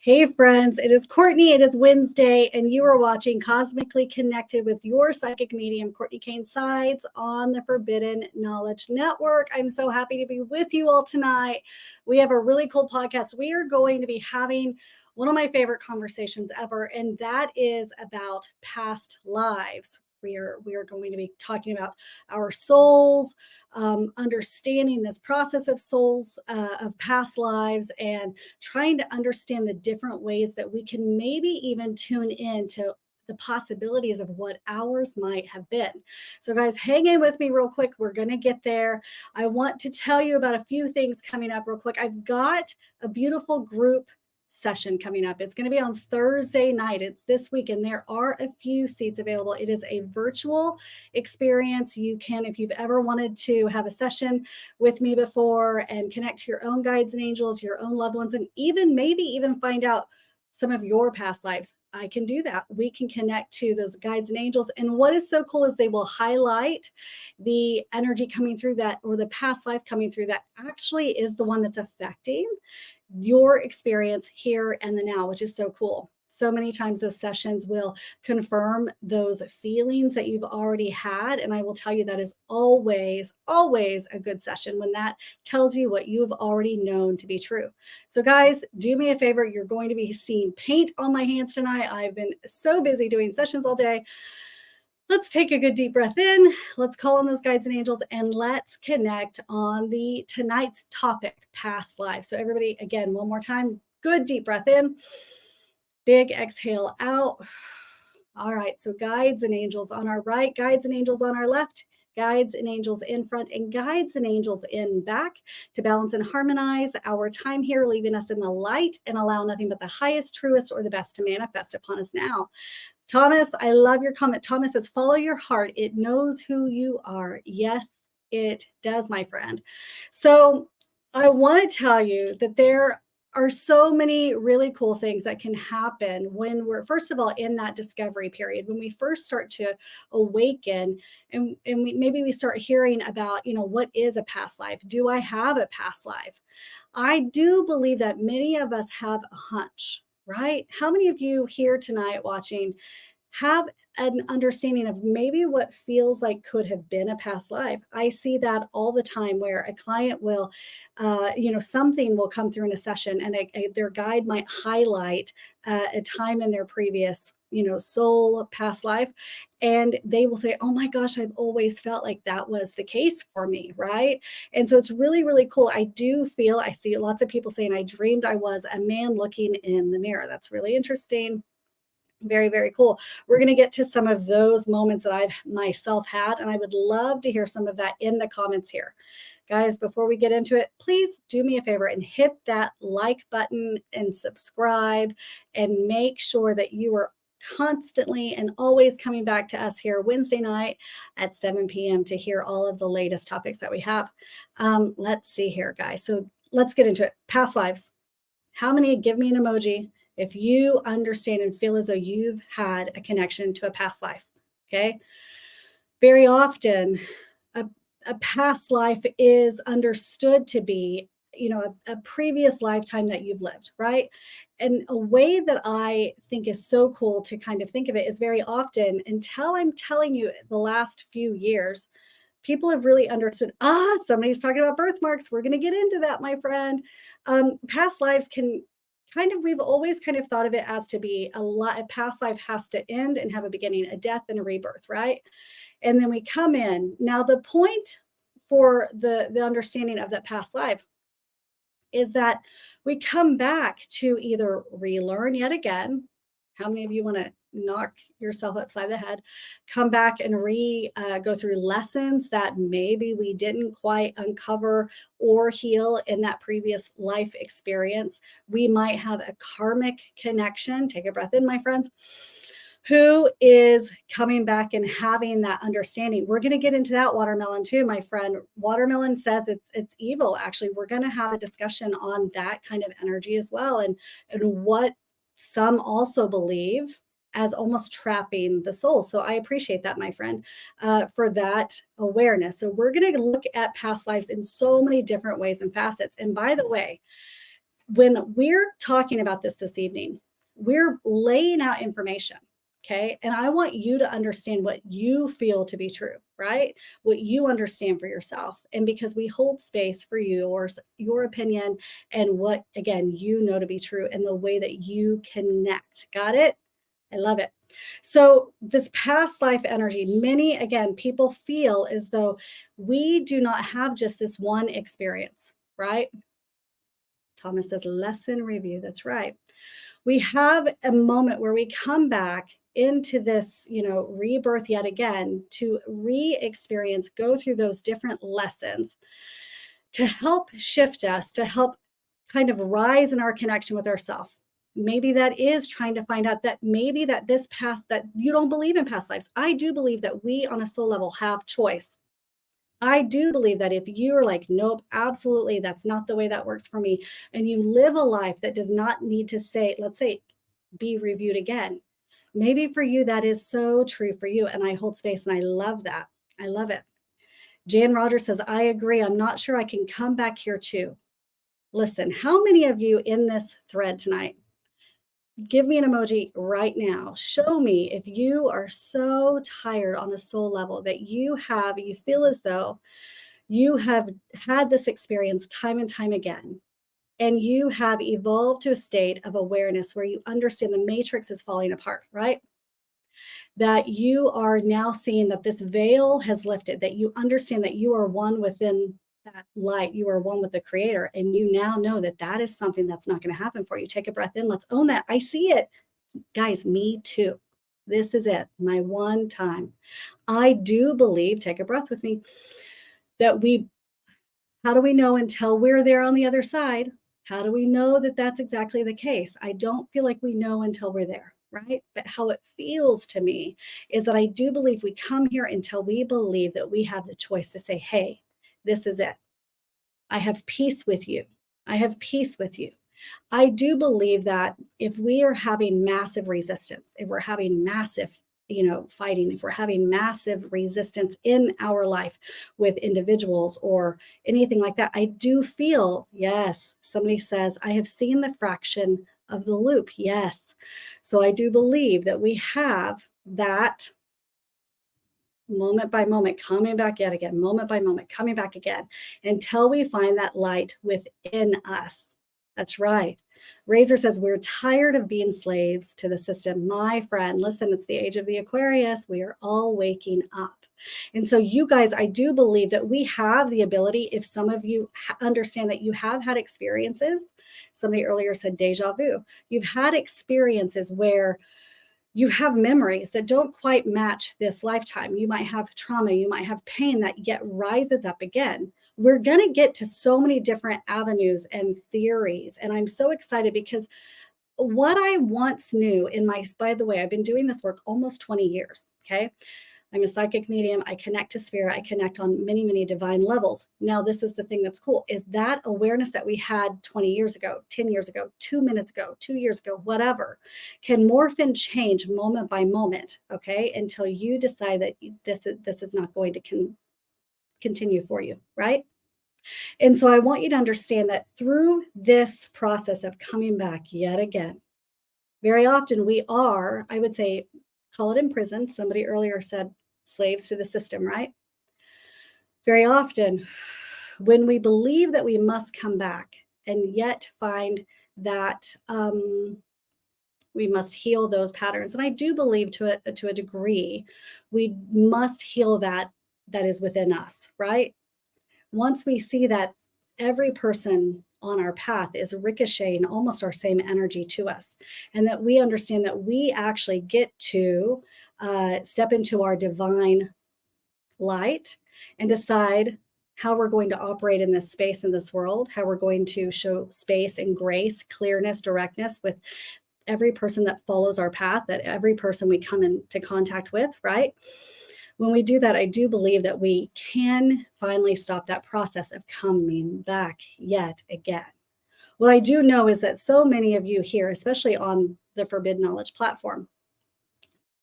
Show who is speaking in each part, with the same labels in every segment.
Speaker 1: Hey friends, it is Courtney. It is Wednesday, and you are watching Cosmically Connected with your psychic medium, Cortney Kane Sides, on the Forbidden Knowledge Network. I'm so happy to be with you all tonight. We have a really cool podcast. We are going to be having one of my favorite conversations ever, and that is about past lives. We are going to be talking about our souls, understanding this process of souls, of past lives, and trying to understand the different ways that we can maybe even tune in to the possibilities of what ours might have been. So guys, hang in with me real quick. We're going to get there. I want to tell you about a few things coming up real quick. I've got a beautiful group session coming up. It's going to be on Thursday night. It's this week, and there are a few seats available. It is a virtual experience. You can, if you've ever wanted to have a session with me before and connect to your own guides and angels, your own loved ones, and maybe even find out some of your past lives, I can do that. We can connect to those guides and angels. And what is so cool is they will highlight the energy coming through that, or the past life coming through that actually is the one that's affecting your experience here and the now, which is so cool. So many times those sessions will confirm those feelings that you've already had. And I will tell you that is always, always a good session when that tells you what you've already known to be true. So guys, do me a favor. You're going to be seeing paint on my hands tonight. I've been so busy doing sessions all day. Let's take a good deep breath in. Let's call on those guides and angels, and let's connect on tonight's topic, past lives. So everybody, again, one more time, good deep breath in, big exhale out. All right, so guides and angels on our right, guides and angels on our left, guides and angels in front, and guides and angels in back to balance and harmonize our time here, leaving us in the light and allow nothing but the highest, truest, or the best to manifest upon us now. Thomas, I love your comment. Thomas says, follow your heart. It knows who you are. Yes, it does, my friend. So I want to tell you that there are so many really cool things that can happen when we're, first of all, in that discovery period, when we first start to awaken and maybe we start hearing about, what is a past life? Do I have a past life? I do believe that many of us have a hunch. Right? How many of you here tonight watching have an understanding of maybe what feels like could have been a past life? I see that all the time where a client will, something will come through in a session and their guide might highlight a time in their previous, soul past life. And they will say, oh my gosh, I've always felt like that was the case for me, right? And so it's really, really cool. I see lots of people saying, I dreamed I was a man looking in the mirror. That's really interesting. Very, very cool. We're going to get to some of those moments that I've myself had, and I would love to hear some of that in the comments here. Guys, before we get into it, please do me a favor and hit that like button and subscribe, and make sure that you are constantly and always coming back to us here Wednesday night at 7 p.m. to hear all of the latest topics that we have. Let's see here, guys. So let's get into it. Past lives. How many? Give me an emoji if you understand and feel as though you've had a connection to a past life. Okay. Very often, a past life is understood to be, a previous lifetime that you've lived, right? And a way that I think is so cool to kind of think of it is very often, until I'm telling you the last few years, people have really understood, somebody's talking about birthmarks. We're going to get into that, my friend. Past lives can we've always kind of thought of it as to be a past life has to end and have a beginning, a death and a rebirth, right? And then we come in. Now, the point for the understanding of that past life is that we come back to either relearn yet again. How many of you want to knock yourself upside the head? Come back and go through lessons that maybe we didn't quite uncover or heal in that previous life experience. We might have a karmic connection. Take a breath in, my friends. Who is coming back and having that understanding? We're going to get into that watermelon too, my friend. Watermelon says it's evil. Actually, we're going to have a discussion on that kind of energy as well, and what some also believe as almost trapping the soul. So I appreciate that, my friend, for that awareness. So we're going to look at past lives in so many different ways and facets. And by the way, when we're talking about this evening, we're laying out information. Okay. And I want you to understand what you feel to be true, right? What you understand for yourself. And because we hold space for you or your opinion and what, again, you know to be true and the way that you connect. Got it? I love it. So, this past life energy, many, again, people feel as though we do not have just this one experience, right? Thomas says, lesson review. That's right. We have a moment where we come back into this, rebirth yet again to re-experience, go through those different lessons to help shift us, to help kind of rise in our connection with ourselves. Maybe that is trying to find out that maybe that this past, that you don't believe in past lives. I do believe that we on a soul level have choice. I do believe that if you're like, nope, absolutely, that's not the way that works for me, and you live a life that does not need to say, let's say, be reviewed again. Maybe for you, that is so true for you. And I hold space and I love that. I love it. Jan Rogers says, I agree. I'm not sure I can come back here too. Listen, how many of you in this thread tonight? Give me an emoji right now. Show me if you are so tired on a soul level that you feel as though you have had this experience time and time again, and you have evolved to a state of awareness where you understand the matrix is falling apart, right? That you are now seeing that this veil has lifted, that you understand that you are one within that light, you are one with the creator, and you now know that that is something that's not going to happen for you. Take a breath in. Let's own that. I see it. Guys, me too. This is it. My one time. I do believe, take a breath with me, that how do we know until we're there on the other side? How do we know that that's exactly the case? I don't feel like we know until we're there, right? But how it feels to me is that I do believe we come here until we believe that we have the choice to say, hey, this is it. I have peace with you. I have peace with you. I do believe that if we are having massive resistance, if we're having massive fighting, if we're having massive resistance in our life with individuals or anything like that, I do feel, yes, somebody says, I have seen the fraction of the loop. Yes. So I do believe that we have that moment by moment, coming back yet again, moment by moment, coming back again, until we find that light within us. That's right. Razor says, we're tired of being slaves to the system. My friend, listen, it's the age of the Aquarius. We are all waking up. And so you guys, I do believe that we have the ability, if some of you understand that you have had experiences, somebody earlier said deja vu, you've had experiences where you have memories that don't quite match this lifetime. You might have trauma, you might have pain that yet rises up again. We're going to get to so many different avenues and theories. And I'm so excited because what I once knew by the way, I've been doing this work almost 20 years. Okay. I'm a psychic medium. I connect to spirit. I connect on many, many divine levels. Now, this is the thing that's cool, is that awareness that we had 20 years ago, 10 years ago, 2 minutes ago, 2 years ago, whatever, can morph and change moment by moment, okay, until you decide that this is not going to continue for you, right? And so I want you to understand that through this process of coming back yet again, very often we are, I would say, call it in prison. Somebody earlier said slaves to the system, right? Very often, when we believe that we must come back and yet find that we must heal those patterns, and I do believe to a degree, we must heal that is within us, right? Once we see that every person on our path is ricocheting almost our same energy to us, and that we understand that we actually get to step into our divine light and decide how we're going to operate in this space, in this world, how we're going to show space and grace, clearness, directness with every person that follows our path, that every person we come into contact with, right? When we do that, I do believe that we can finally stop that process of coming back yet again. What I do know is that so many of you here, especially on the Forbidden Knowledge platform,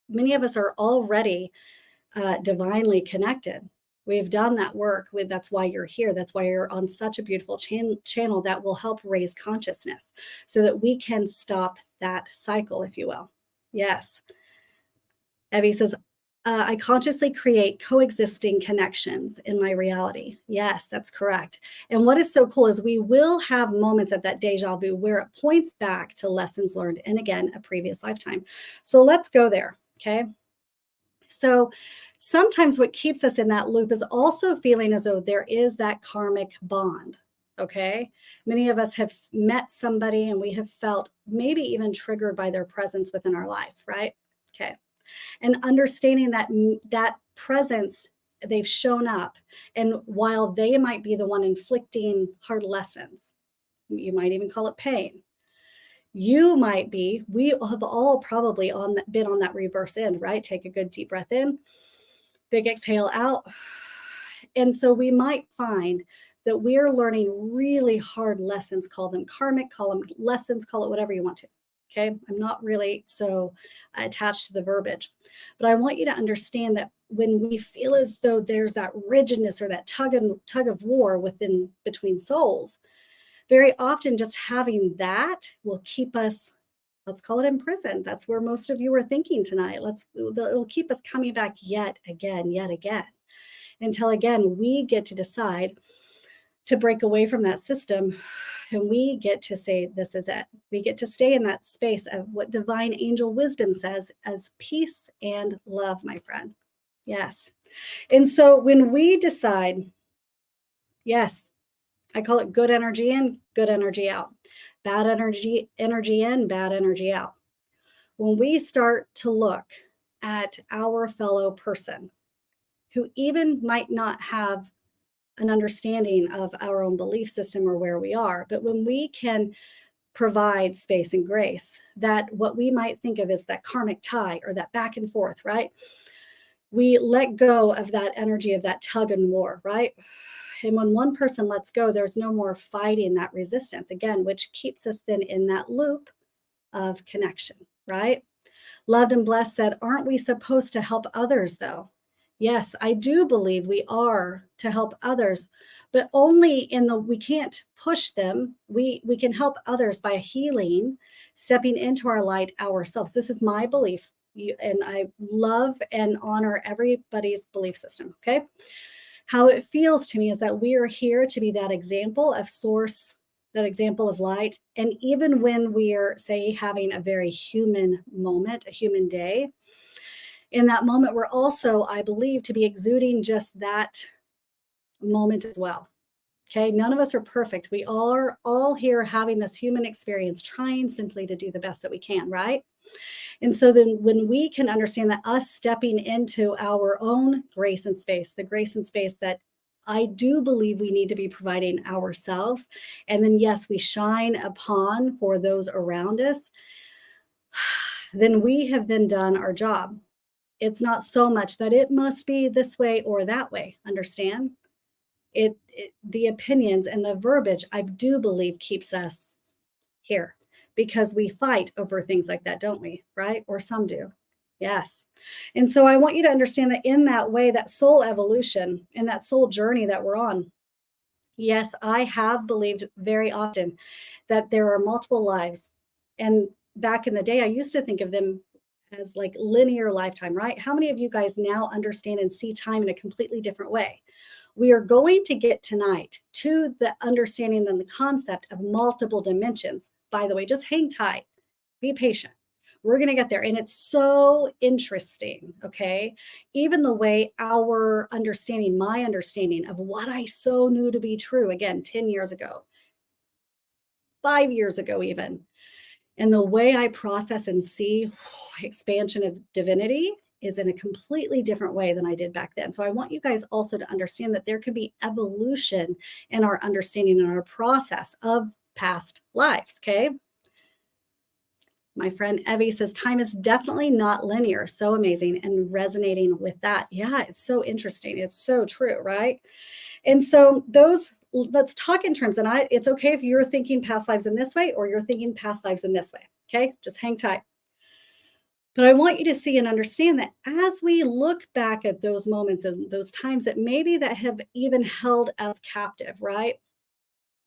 Speaker 1: many of us are already divinely connected We've done that work with, that's why you're here. That's why you're on such a beautiful channel that will help raise consciousness so that we can stop that cycle, if you will. Yes. Evie says, I consciously create coexisting connections in my reality. Yes, that's correct. And what is so cool is we will have moments of that deja vu where it points back to lessons learned and, again, a previous lifetime. So let's go there, okay? So sometimes what keeps us in that loop is also feeling as though there is that karmic bond, okay? Many of us have met somebody and we have felt maybe even triggered by their presence within our life, right? Okay. And understanding that that presence, they've shown up, and while they might be the one inflicting hard lessons, you might even call it pain, you might be, we have all probably been on that reverse end, right? Take a good deep breath in, big exhale out. And so we might find that we're learning really hard lessons, call them karmic, call them lessons, call it whatever you want to. Okay, I'm not really so attached to the verbiage, but I want you to understand that when we feel as though there's that rigidness or that tug of war between souls, very often just having that will keep us, let's call it imprisoned. That's where most of you are thinking tonight. It'll keep us coming back yet again, until again we get to decide to break away from that system. And we get to say, this is it. We get to stay in that space of what divine angel wisdom says as peace and love, my friend. Yes. And so when we decide, yes, I call it good energy in, good energy out. Bad energy in, bad energy out. When we start to look at our fellow person who even might not have an understanding of our own belief system or where we are, but when we can provide space and grace, that what we might think of as that karmic tie or that back and forth, right? We let go of that energy of that tug and war, right? And when one person lets go, there's no more fighting that resistance, again, which keeps us then in that loop of connection, right? Loved and Blessed said, aren't we supposed to help others though? Yes, I do believe we are to help others, but only we can't push them. We can help others by healing, stepping into our light ourselves. This is my belief. And I love and honor everybody's belief system, okay? How it feels to me is that we are here to be that example of source, that example of light. And even when we are, say, having a very human moment, a human day, in that moment, we're also, I believe, to be exuding just that moment as well. Okay, none of us are perfect. We are all here having this human experience, trying simply to do the best that we can, right? And so then when we can understand that us stepping into our own grace and space, the grace and space that I do believe we need to be providing ourselves, and then yes, we shine upon for those around us, then we have then done our job. It's not so much that it must be this way or that way, understand? The opinions and the verbiage, I do believe, keeps us here because we fight over things like that, don't we? Right? Or some do. Yes. And so I want you to understand that in that way, that soul evolution and that soul journey that we're on, yes, I have believed very often that there are multiple lives. And back in the day, I used to think of them as like linear lifetime, right? How many of you guys now understand and see time in a completely different way? We are going to get tonight to the understanding and the concept of multiple dimensions. By the way, just hang tight, be patient. We're going to get there. And it's so interesting, okay? Even the way our understanding, my understanding of what I so knew to be true, again, 10 years ago, 5 years ago even, and the way I process and see expansion of divinity is in a completely different way than I did back then. So I want you guys also to understand that there can be evolution in our understanding and our process of past lives, okay? My friend Evie says, time is definitely not linear. So amazing and resonating with that. Yeah, it's so interesting. It's so true, right? And so let's talk in terms, and it's okay if you're thinking past lives in this way or you're thinking past lives in this way, okay? Just hang tight. But I want you to see and understand that as we look back at those moments and those times that maybe that have even held us captive, right?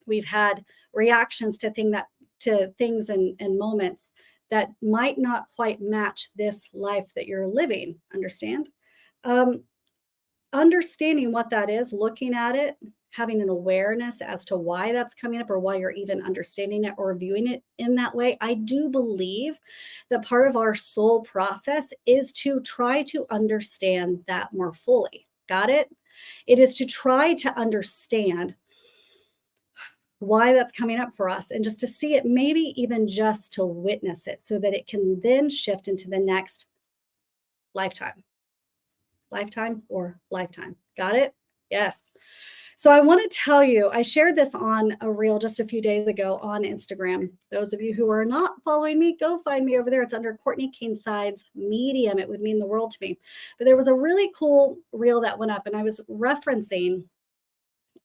Speaker 1: We've had reactions to things and moments that might not quite match this life that you're living. Understand? Um, Understanding what that is, looking at it, having an awareness as to why that's coming up or why you're even understanding it or viewing it in that way. I do believe that part of our soul process is to try to understand that more fully. Got it? It is to try to understand why that's coming up for us and just to see it, maybe even just to witness it so that it can then shift into the next lifetime, or lifetime. Got it? Yes. So I want to tell you, I shared this on a reel just a few days ago on Instagram. Those of you who are not following me, go find me over there. It's under Cortney Kane Sides Medium. It would mean the world to me. But there was a really cool reel that went up, and I was referencing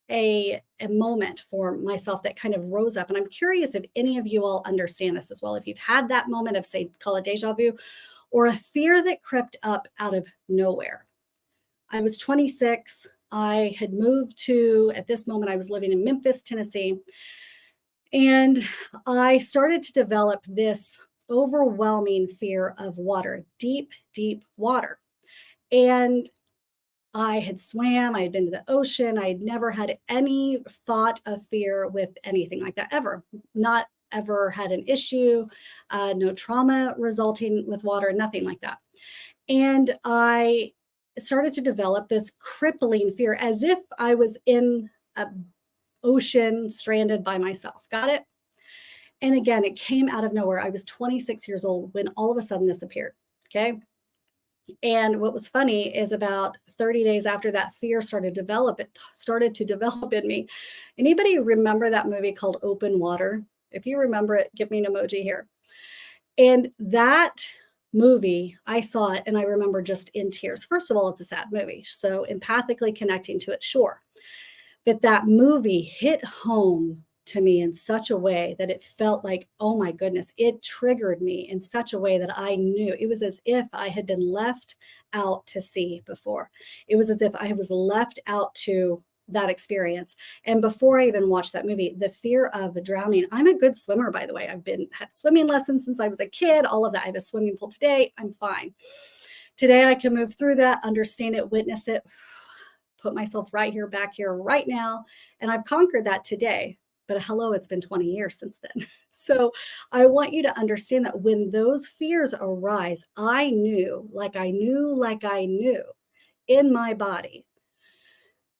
Speaker 1: a moment for myself that kind of rose up. And I'm curious if any of you all understand this as well. If you've had that moment of, say, call it deja vu, or a fear that crept up out of nowhere. I was 26. I had moved to, at this moment, I was living in Memphis, Tennessee. And I started to develop this overwhelming fear of water, deep, deep water. And I had swam, I had been to the ocean. I had never had any thought of fear with anything like that ever. Not ever had an issue, no trauma resulting with water, nothing like that. And I started to develop this crippling fear as if I was in an ocean stranded by myself. Got it? And again, it came out of nowhere. I was 26 years old when all of a sudden this appeared. Okay. And what was funny is about 30 days after that fear started to develop in me. Anybody remember that movie called Open Water? If you remember it, give me an emoji here. And that movie, I saw it and I remember just in tears. First of all, it's a sad movie, so empathically connecting to it, sure. But that movie hit home to me in such a way that it felt like, oh my goodness, it triggered me in such a way that I knew it was as if I had been left out to sea before. It was as if I was left out to that experience. And before I even watched that movie, the fear of drowning, I'm a good swimmer, by the way. I've had swimming lessons since I was a kid, all of that. I have a swimming pool today. I'm fine. Today I can move through that, understand it, witness it, put myself right here, back here, right now. And I've conquered that today. But hello, it's been 20 years since then. So I want you to understand that when those fears arise, I knew, like I knew in my body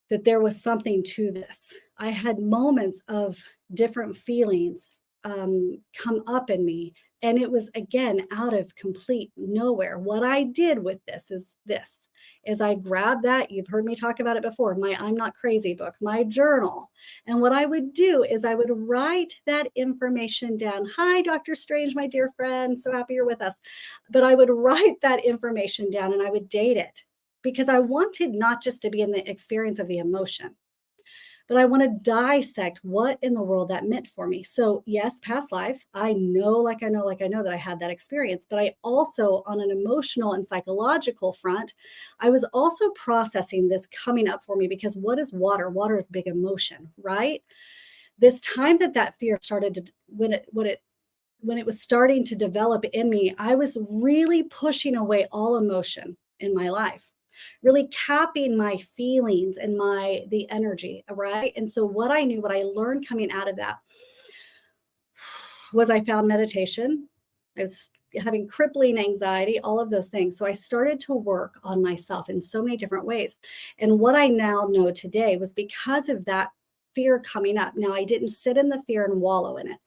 Speaker 1: that there was something to this. I had moments of different feelings come up in me. And it was, again, out of complete nowhere. What I did with this is I grabbed that, you've heard me talk about it before, my I'm Not Crazy book, my journal. And what I would do is I would write that information down. Hi, Dr. Strange, my dear friend. So happy you're with us. But I would write that information down and I would date it because I wanted not just to be in the experience of the emotion, but I want to dissect what in the world that meant for me. So yes, past life, I know that I had that experience, but I also, on an emotional and psychological front, I was also processing this coming up for me because what is water? Water is big emotion, right? This time that fear started to, when it was starting to develop in me, I was really pushing away all emotion in my life, really capping my feelings and the energy, right? And so what I learned coming out of that was I found meditation. I was having crippling anxiety, all of those things. So I started to work on myself in so many different ways. And what I now know today was because of that fear coming up. Now, I didn't sit in the fear and wallow in it.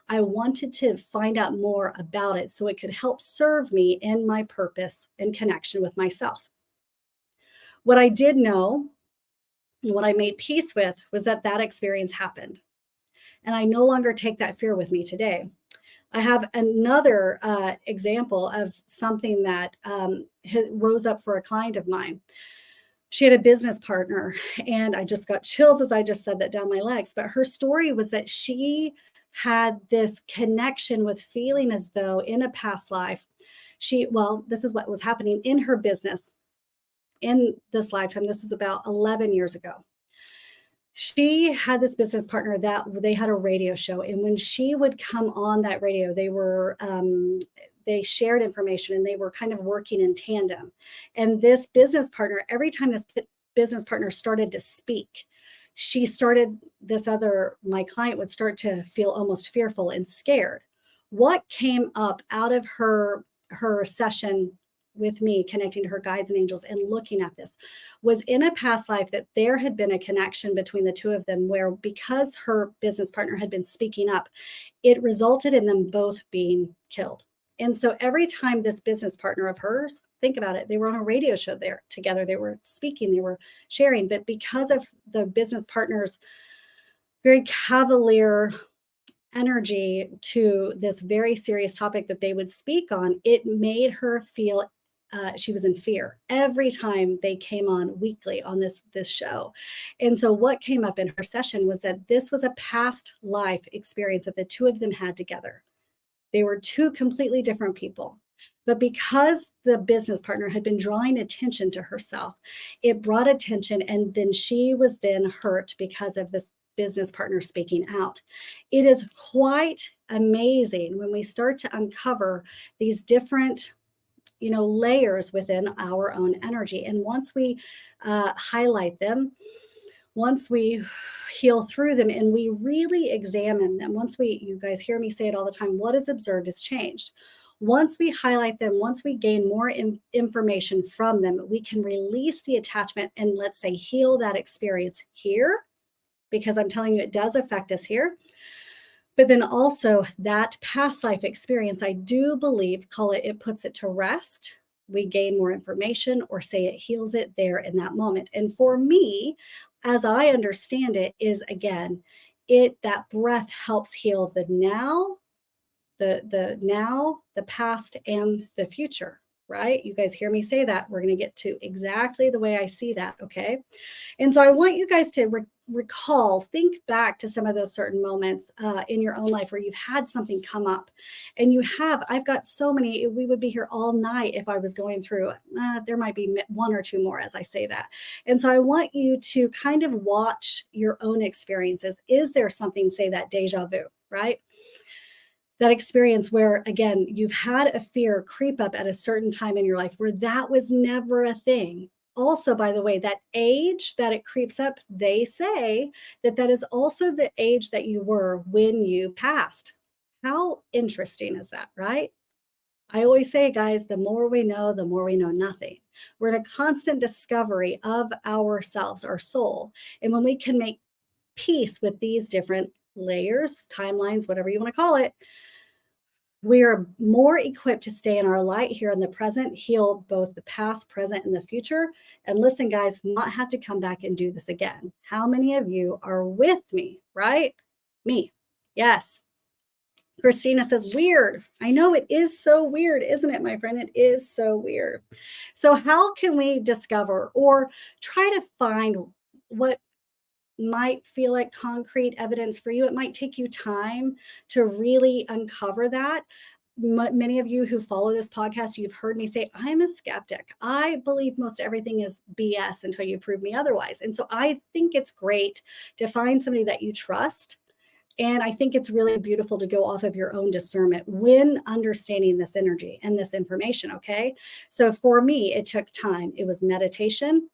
Speaker 1: I wanted to find out more about it so it could help serve me in my purpose and connection with myself. What I did know and what I made peace with was that experience happened. And I no longer take that fear with me today. I have another example of something that rose up for a client of mine. She had a business partner, and I just got chills as I just said that down my legs. But her story was that she had this connection with feeling as though in a past life, This is what was happening in her business in this lifetime. This was about 11 years ago. She had this business partner that they had a radio show. And when she would come on that radio, they shared information and they were kind of working in tandem. And this business partner, every time this business partner started to speak, my client would start to feel almost fearful and scared. What came up out of her session with me, connecting to her guides and angels and looking at this, was in a past life that there had been a connection between the two of them where, because her business partner had been speaking up, it resulted in them both being killed. And so every time this business partner of hers, think about it, they were on a radio show there together, they were speaking, they were sharing, but because of the business partner's very cavalier energy to this very serious topic that they would speak on, it made her feel she was in fear every time they came on weekly on this show. And so what came up in her session was that this was a past life experience that the two of them had together. They were two completely different people. But because the business partner had been drawing attention to herself, it brought attention, and then she was then hurt because of this business partner speaking out. It is quite amazing when we start to uncover these different layers within our own energy. And once we highlight them, once we heal through them and we really examine them, you guys hear me say it all the time, what is observed is changed. Once we highlight them, once we gain more information from them, we can release the attachment and, let's say, heal that experience here, because I'm telling you, it does affect us here. But then also that past life experience, I do believe, it puts it to rest. We gain more information, or say it heals it there in that moment. And for me, as I understand it, is again, that breath helps heal the now, the past, and the future, right? You guys hear me say that. We're going to get to exactly the way I see that, okay? And so I want you guys to think back to some of those certain moments in your own life where you've had something come up, and I've got so many, we would be here all night if I was going through, there might be one or two more as I say that. And so I want you to kind of watch your own experiences. Is there something, say that deja vu, right? That experience where, again, you've had a fear creep up at a certain time in your life where that was never a thing. Also, by the way, that age that it creeps up, they say that is also the age that you were when you passed. How interesting is that, right? I always say, guys, the more we know nothing. We're in a constant discovery of ourselves, our soul. And when we can make peace with these different layers, timelines, whatever you want to call it, we are more equipped to stay in our light here in the present, heal both the past, present, and the future. And listen, guys, not have to come back and do this again. How many of you are with me, right? Me. Yes. Christina says, weird. I know, it is so weird, isn't it, my friend? It is so weird. So how can we discover or try to find what might feel like concrete evidence for you? It might take you time to really uncover that. Many of you who follow this podcast, you've heard me say, I'm a skeptic. I believe most everything is BS until you prove me otherwise. And so I think it's great to find somebody that you trust. And I think it's really beautiful to go off of your own discernment when understanding this energy and this information, okay? So for me, it took time. It was meditation.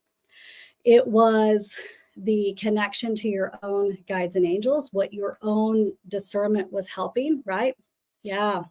Speaker 1: It was the connection to your own guides and angels, what your own discernment was helping, right? Yeah.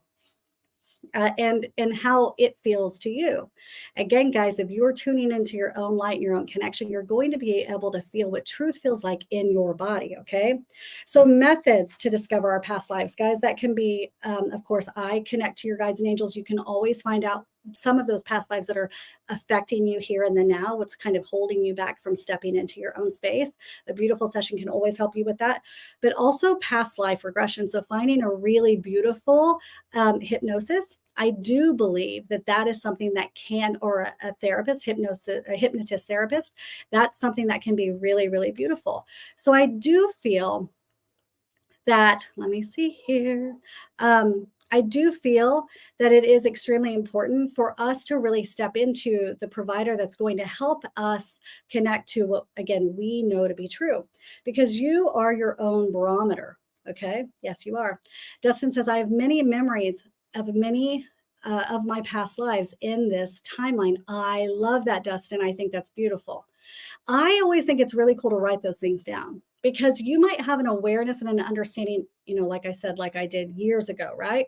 Speaker 1: And how it feels to you. Again, guys, if you're tuning into your own light and your own connection, you're going to be able to feel what truth feels like in your body, okay? So methods to discover our past lives, guys, that can be, of course, I connect to your guides and angels. You can always find out some of those past lives that are affecting you here in the now, what's kind of holding you back from stepping into your own space. A beautiful session can always help you with that, but also past life regression. So finding a really beautiful hypnosis. I do believe that is something that can, or a therapist, a hypnotist therapist, that's something that can be really, really beautiful. So I do feel that, let me see here. I do feel that it is extremely important for us to really step into the provider that's going to help us connect to what, again, we know to be true, because you are your own barometer. Okay. Yes, you are. Dustin says, I have many memories of of my past lives in this timeline. I love that, Dustin. I think that's beautiful. I always think it's really cool to write those things down, because you might have an awareness and an understanding, like I said, like I did years ago, right?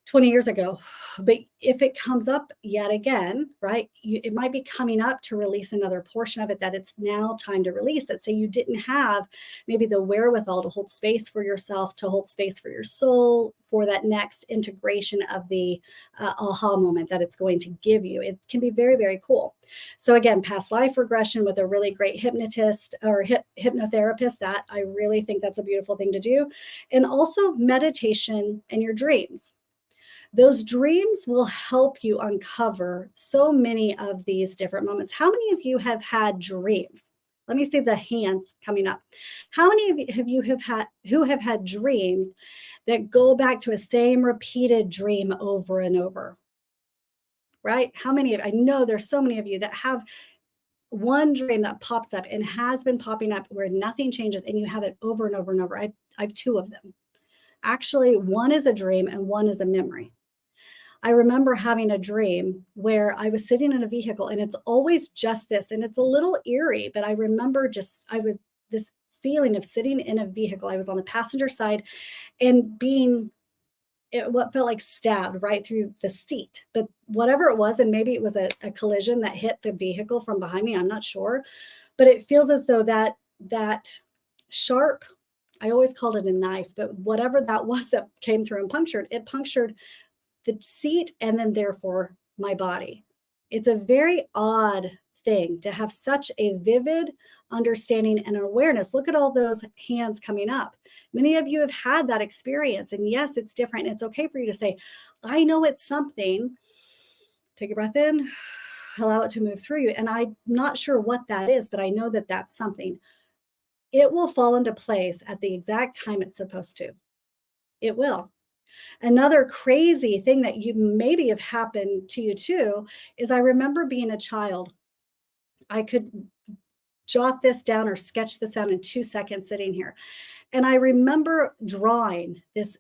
Speaker 1: 20 years ago. But if it comes up yet again, right, it might be coming up to release another portion of it that it's now time to release, that say you didn't have maybe the wherewithal to hold space for yourself, to hold space for your soul, for that next integration of the aha moment that it's going to give you. It can be very, very cool. So again, past life regression with a really great hypnotist or hypnotherapist, that I really think that's a beautiful thing to do. And also meditation and your dreams. Those dreams will help you uncover so many of these different moments. How many of you have had dreams? Let me see the hands coming up. How many of you have had dreams that go back to a same repeated dream over and over? Right? How many I know there's so many of you that have one dream that pops up and has been popping up where nothing changes, and you have it over and over and over. I have two of them. Actually, one is a dream and one is a memory. I remember having a dream where I was sitting in a vehicle, and it's always just this, and it's a little eerie, but I remember this feeling of sitting in a vehicle. I was on the passenger side and being what felt like stabbed right through the seat, but whatever it was, and maybe it was a collision that hit the vehicle from behind me, I'm not sure, but it feels as though that sharp, I always called it a knife, but whatever that was that came through and it punctured the seat and then therefore my body. It's a very odd thing to have such a vivid understanding and awareness. Look at all those hands coming up. Many of you have had that experience, and yes, it's different. It's okay for you to say, I know it's something. Take a breath in, allow it to move through you. And I'm not sure what that is, but I know that that's something. It will fall into place at the exact time it's supposed to. It will. Another crazy thing that you maybe have happened to you too is I remember being a child. I could jot this down or sketch this out in 2 seconds sitting here. And I remember drawing this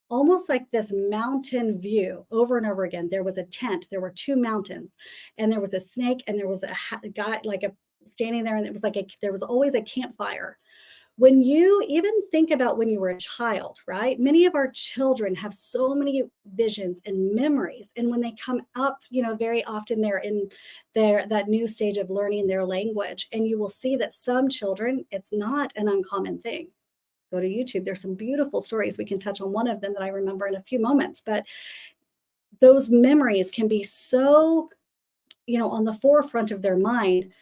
Speaker 1: almost like this mountain view over and over again. There was a tent, there were two mountains, and there was a snake, and there was a guy standing there, and it was there was always a campfire. When you even think about when you were a child, right? Many of our children have so many visions and memories. And when they come up, very often they're in that new stage of learning their language. And you will see that some children, it's not an uncommon thing. Go to YouTube. There's some beautiful stories. We can touch on one of them that I remember in a few moments. But those memories can be so, on the forefront of their mind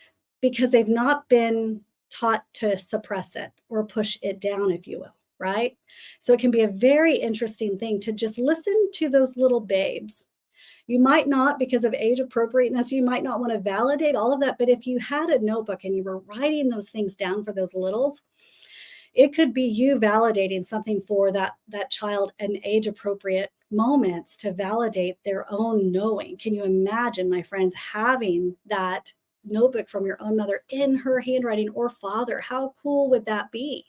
Speaker 1: because they've not been taught to suppress it or push it down, if you will, right? So it can be a very interesting thing to just listen to those little babes. You might not, because of age appropriateness, you might not want to validate all of that. But if you had a notebook and you were writing those things down for those littles, it could be you validating something for that child in age appropriate moments to validate their own knowing. Can you imagine, my friends, having that notebook from your own mother in her handwriting or father? How cool would that be?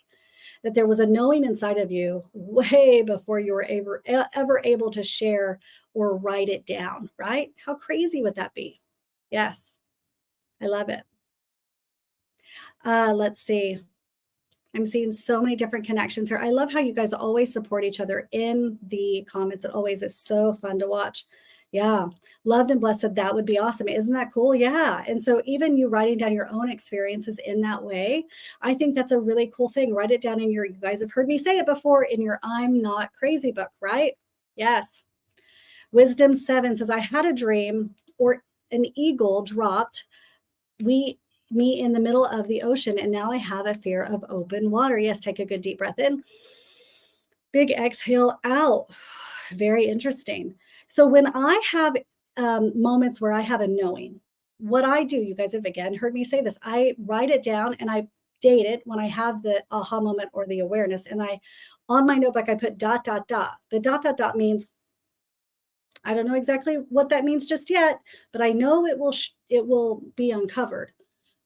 Speaker 1: That there was a knowing inside of you way before you were ever able to share or write it down, right? How crazy would that be? Yes, I love it. Let's see. I'm seeing so many different connections here. I love how you guys always support each other in the comments. It always is so fun to watch. Yeah. Loved and blessed said that would be awesome. Isn't that cool? Yeah. And so even you writing down your own experiences in that way, I think that's a really cool thing. Write it down you guys have heard me say it before, in your I'm Not Crazy book, right? Yes. Wisdom 7 says, I had a dream or an eagle dropped me in the middle of the ocean, and now I have a fear of open water. Yes, take a good deep breath in. Big exhale out. Very interesting. So when I have moments where I have a knowing, what I do, you guys have again heard me say this, I write it down and I date it when I have the aha moment or the awareness, and I On my notebook, I put ... The ... means, I don't know exactly what that means just yet, but I know it will be uncovered.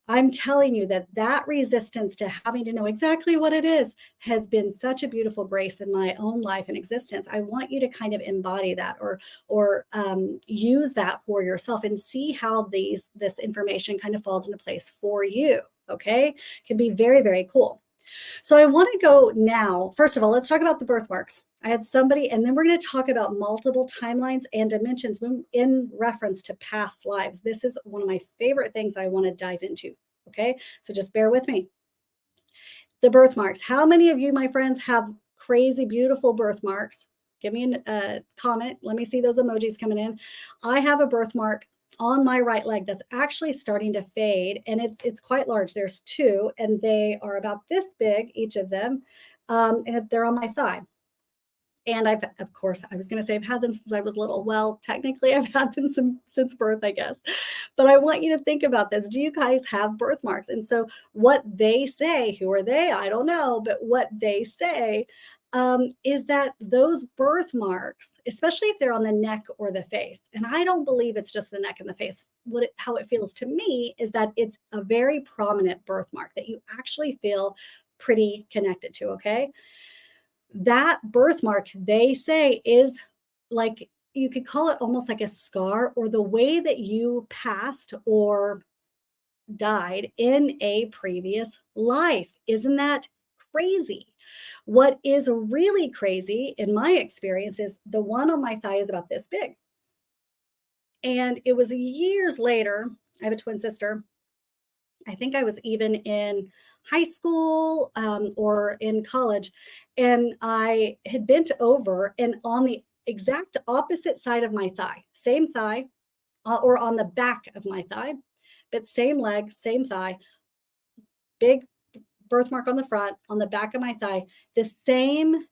Speaker 1: I'm telling you that that resistance to having to know exactly what it is has been such a beautiful grace in my own life and existence. I want you to kind of embody that or use that for yourself and see how this information kind of falls into place for you. Okay, it can be very, very cool. So I want to go now. First of all, let's talk about the birthmarks. I had somebody, and then we're going to talk about multiple timelines and dimensions in reference to past lives. This is one of my favorite things I want to dive into. Okay, so just bear with me. The birthmarks. How many of you, my friends, have crazy, beautiful birthmarks? Give me a comment. Let me see those emojis coming in. I have a birthmark on my right leg that's actually starting to fade, and it's quite large. There's two, and they are about this big, each of them, and they're on my thigh. And of course, I was going to say I've had them since I was little. Well, technically, I've had them since birth, I guess. But I want you to think about this. Do you guys have birthmarks? And so what they say, who are they? I don't know. But what they say is that those birthmarks, especially if they're on the neck or the face, and I don't believe it's just the neck and the face. How it feels to me is that it's a very prominent birthmark that you actually feel pretty connected to, okay? That birthmark, they say, is like, you could call it almost like a scar, or the way that you passed or died in a previous life. Isn't that crazy? What is really crazy in my experience is the one on my thigh is about this big. And it was years later. I have a twin sister. I think I was even in high school or in college, and I had bent over, and on the exact opposite side of my thigh, same thigh, or on the back of my thigh, but same leg, same thigh, big birthmark on the front, on the back of my thigh, the same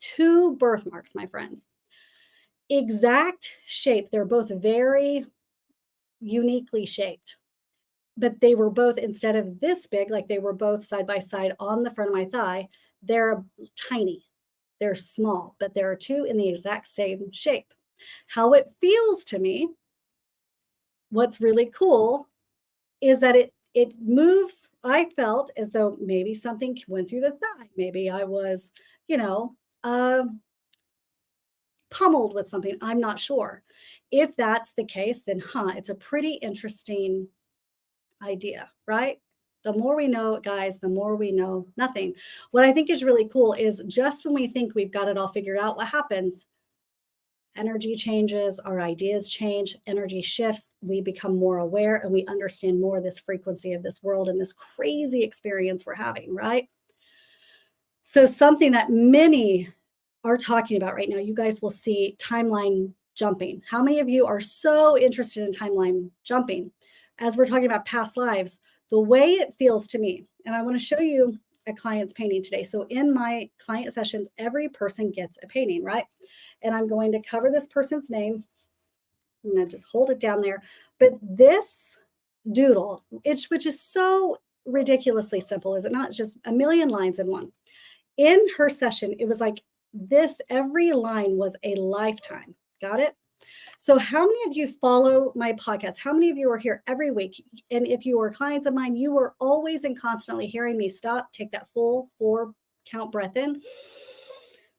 Speaker 1: two birthmarks, my friends. Exact shape. They're both very uniquely shaped. But they were both, instead of this big, like they were both side by side on the front of my thigh, they're tiny. They're small, but there are two in the exact same shape. How it feels to me, what's really cool, is that it moves. I felt as though maybe something went through the thigh. Maybe I was, pummeled with something. I'm not sure. If that's the case, then it's a pretty interesting idea, right? The more we know, guys, the more we know nothing. What I think is really cool is just when we think we've got it all figured out, what happens? Energy changes, our ideas change, energy shifts, we become more aware, and we understand more of this frequency of this world and this crazy experience we're having, right? So something that many are talking about right now, you guys will see timeline jumping. How many of you are so interested in timeline jumping? As we're talking about past lives, the way it feels to me, and I want to show you a client's painting today. So in my client sessions, every person gets a painting, right? And I'm going to cover this person's name. I'm going to just hold it down there. But this doodle, which is so ridiculously simple, is it not? It's just a million lines in one. In her session, it was like this, every line was a lifetime. Got it? So how many of you follow my podcast? How many of you are here every week? And if you are clients of mine, you are always and constantly hearing me stop, take that full 4 count breath in,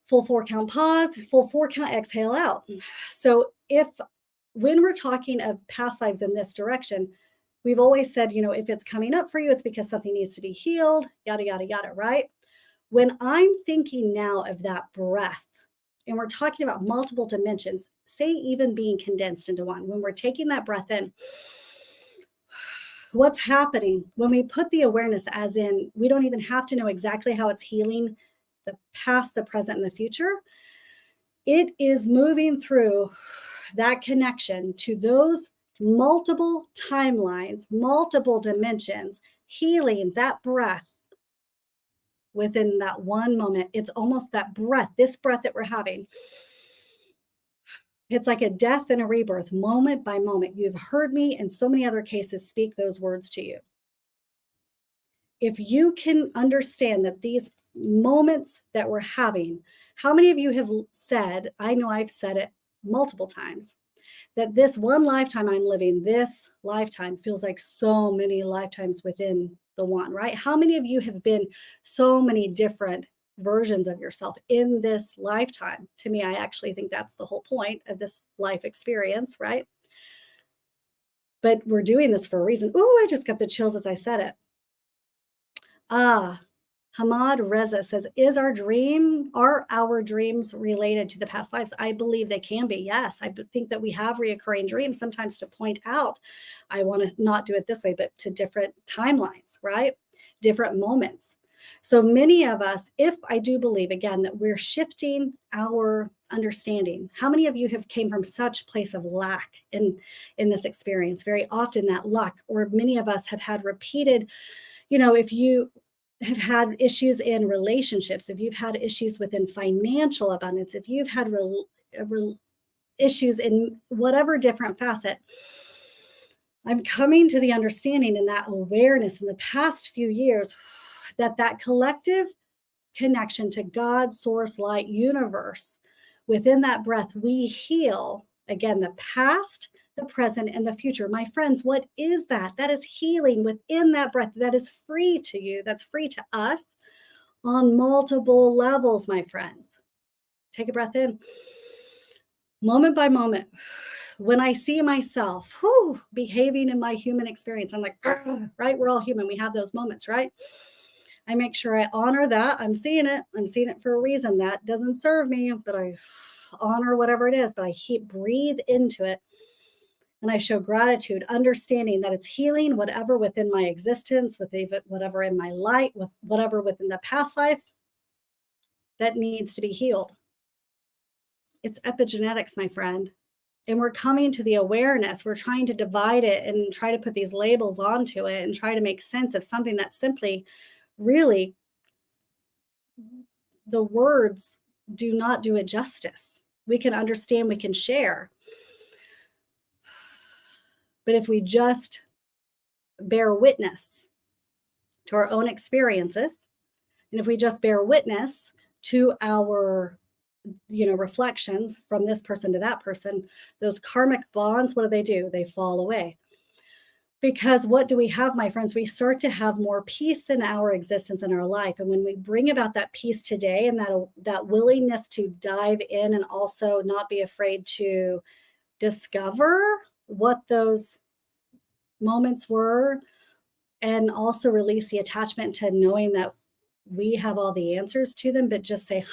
Speaker 1: full 4 count pause, full 4 count exhale out. So when we're talking of past lives in this direction, we've always said, if it's coming up for you, it's because something needs to be healed, yada, yada, yada, right? When I'm thinking now of that breath, and we're talking about multiple dimensions, say even being condensed into one, when we're taking that breath in, what's happening when we put the awareness, as in, we don't even have to know exactly how it's healing the past, the present, and the future. It is moving through that connection to those multiple timelines, multiple dimensions, healing that breath within that one moment. It's almost that breath, this breath that we're having. It's like a death and a rebirth, moment by moment. You've heard me in so many other cases speak those words to you. If you can understand that these moments that we're having. How many of you have said, I know I've said it multiple times, that this one lifetime I'm living, this lifetime feels like so many lifetimes within the one, right? How many of you have been so many different versions of yourself in this lifetime? To me, I actually think that's the whole point of this life experience, right? But we're doing this for a reason. Ooh, I just got the chills as I said it. Hamad Reza says, are our dreams related to the past lives? I believe they can be. Yes. I think that we have reoccurring dreams sometimes to point out, I want to not do it this way, but to different timelines, right? Different moments. So many of us, if I do believe again, that we're shifting our understanding. How many of you have came from such place of lack in this experience? Very often that luck, or many of us have had repeated, if you have had issues in relationships, if you've had issues within financial abundance, if you've had issues in whatever different facet, I'm coming to the understanding and that awareness in the past few years that collective connection to God, source, light, universe, within that breath, we heal, again, the past, the present, and the future. My friends, what is that? That is healing within that breath. That is free to you. That's free to us on multiple levels, my friends. Take a breath in. Moment by moment, when I see myself behaving in my human experience, I'm like, right? We're all human. We have those moments, right? I make sure I honor that. I'm seeing it. I'm seeing it for a reason. That doesn't serve me, but I honor whatever it is, but I breathe into it. And I show gratitude, understanding that it's healing whatever within my existence, with even whatever in my light, with whatever within the past life that needs to be healed. It's epigenetics, my friend. And we're coming to the awareness. We're trying to divide it and try to put these labels onto it and try to make sense of something that simply really, the words do not do it justice. We can understand, we can share. But if we just bear witness to our own experiences, and if we just bear witness to our reflections from this person to that person, those karmic bonds, what do? They fall away. Because what do we have, my friends? We start to have more peace in our existence in our life. And when we bring about that peace today and that willingness to dive in and also not be afraid to discover what those moments were, and also release the attachment to knowing that we have all the answers to them, but just say,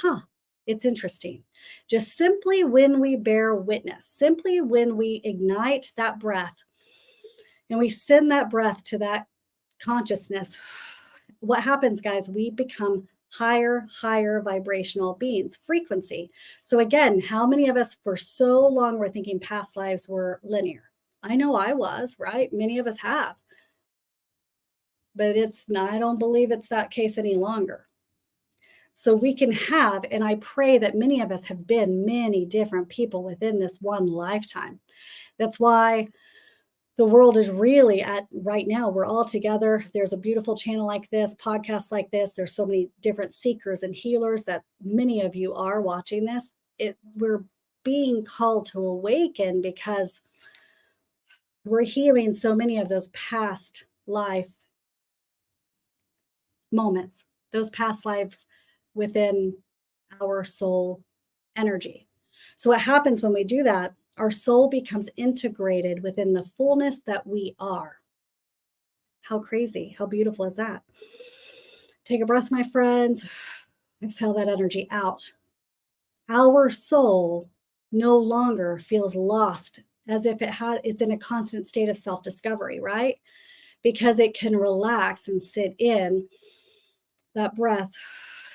Speaker 1: it's interesting. Just simply when we bear witness, simply when we ignite that breath and we send that breath to that consciousness, what happens, guys? We become higher vibrational beings, frequency. So again, how many of us for so long were thinking past lives were linear? I know I was, right? Many of us have. But I don't believe it's that case any longer. So we can have, and I pray that many of us have been many different people within this one lifetime. That's why the world is really right now, we're all together. There's a beautiful channel like this, podcast like this. There's so many different seekers and healers that many of you are watching this. We're being called to awaken because we're healing so many of those past life moments, those past lives within our soul energy. So what happens when we do that, our soul becomes integrated within the fullness that we are. How crazy, how beautiful is that? Take a breath, my friends. Exhale that energy out. Our soul no longer feels lost, as if it's in a constant state of self-discovery, right? Because it can relax and sit in that breath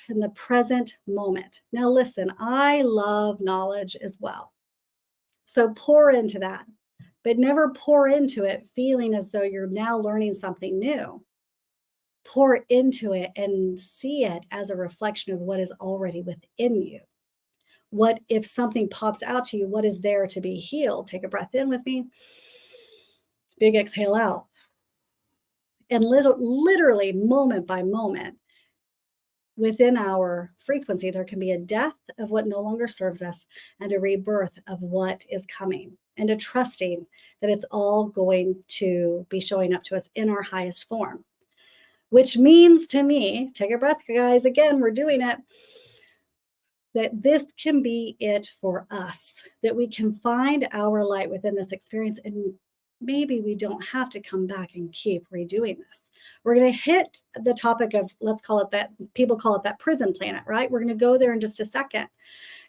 Speaker 1: in the present moment. Now, listen, I love knowledge as well. So pour into that, but never pour into it feeling as though you're now learning something new. Pour into it and see it as a reflection of what is already within you. What if something pops out to you? What is there to be healed? Take a breath in with me. Big exhale out. And literally, moment by moment, within our frequency, there can be a death of what no longer serves us and a rebirth of what is coming, and a trusting that it's all going to be showing up to us in our highest form. Which means to me, take a breath, guys, again, we're doing it, that this can be it for us, that we can find our light within this experience, and maybe we don't have to come back and keep redoing this. We're going to hit the topic of, let's call it that, people call it that prison planet, right? We're going to go there in just a second.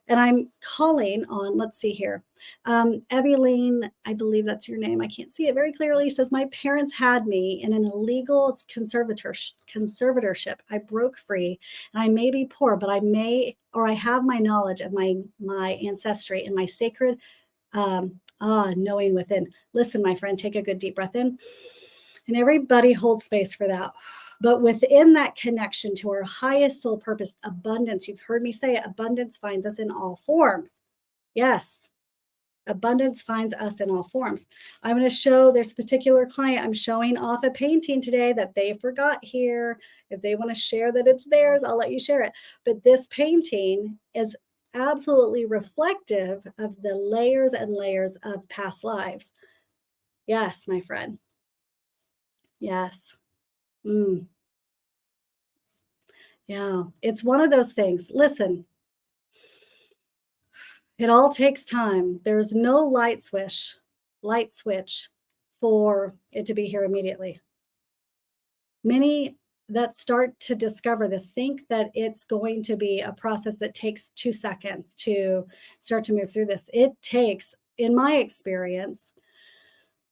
Speaker 1: And I'm calling on, let's see here, Eveline, I believe that's your name. I can't see it very clearly. Says, my parents had me in an illegal conservatorship. I broke free, and I may be poor, but I have my knowledge of my ancestry and my sacred knowing within. Listen, my friend, take a good deep breath in. And everybody holds space for that. But within that connection to our highest soul purpose, abundance, you've heard me say it, abundance finds us in all forms. Yes, abundance finds us in all forms. I'm going to show, there's a particular client, I'm showing off a painting today that they forgot here. If they want to share that it's theirs, I'll let you share it. But this painting is absolutely reflective of the layers and layers of past lives. Yes, my friend. Yes. Yeah, it's one of those things. Listen, it all takes time. There's no light switch for it to be here immediately. Many that start to discover this think that it's going to be a process that takes 2 seconds to start to move through this. It takes, in my experience,